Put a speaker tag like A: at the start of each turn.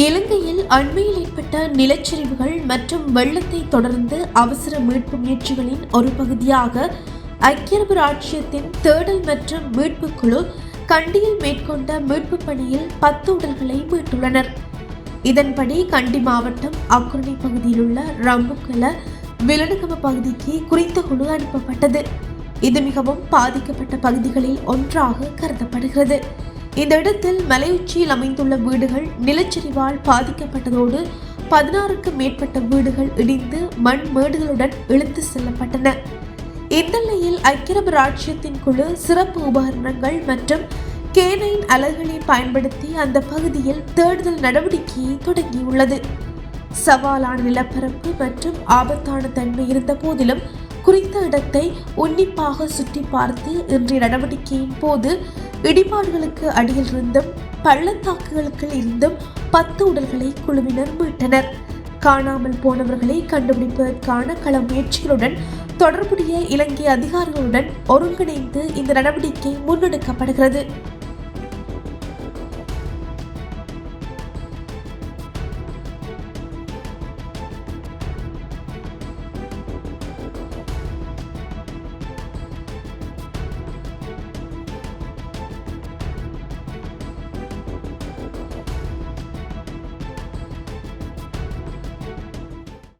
A: இலங்கையில் அண்மையில் ஏற்பட்ட நிலச்சரிவுகள் மற்றும் வெள்ளத்தை தொடர்ந்து அவசர மீட்பு முயற்சிகளின் ஒரு பகுதியாக ஐக்கிய அரபு ராச்சியத்தின் தேடல் மற்றும் மீட்பு குழு கண்டியில் மேற்கொண்ட மீட்பு பணியில் 10 உடல்களை மீட்டுள்ளனர். இதன்படி கண்டி மாவட்டம் அக்குரணை பகுதியில் உள்ள ரம்புக்கல விலனுகம பகுதிக்கு குறித்த குழு அனுப்பப்பட்டது. இது மிகவும் பாதிக்கப்பட்ட பகுதிகளில் ஒன்றாக கருதப்படுகிறது. இந்த இடத்தில் மலையுச்சியில் அமைந்துள்ள வீடுகள் நிலச்சரிவால் பாதிக்கப்பட்டதோடு 16க்கும் மேற்பட்ட வீடுகள் இடிந்து மண் மேடுகளுடன் இழுத்து செல்லப்பட்டன. இந்த நிலையில் ஐக்கிய அரபு ராச்சியத்தின் குழு சிறப்பு உபகரணங்கள் மற்றும் கேனைன் அலகுகளை பயன்படுத்தி அந்த பகுதியில் தேடுதல் நடவடிக்கையை தொடங்கியுள்ளது. சவாலான நிலப்பரப்பு மற்றும் ஆபத்தான தன்மை இருந்த போதிலும் குறித்த இடத்தை உன்னிப்பாக சுற்றி பார்த்து இன்றைய நடவடிக்கையின் போது இடிபாடுகளுக்கு அடியில் இருந்தும் பள்ளத்தாக்குகளுக்கு இருந்தும் 10 உடல்களை குழுவினர் மீட்டனர். காணாமல் போனவர்களை கண்டுபிடிப்பதற்கான கள முயற்சிகளுடன் தொடர்புடைய இலங்கை அதிகாரிகளுடன் ஒருங்கிணைந்து இந்த நடவடிக்கை முன்னெடுக்கப்படுகிறது.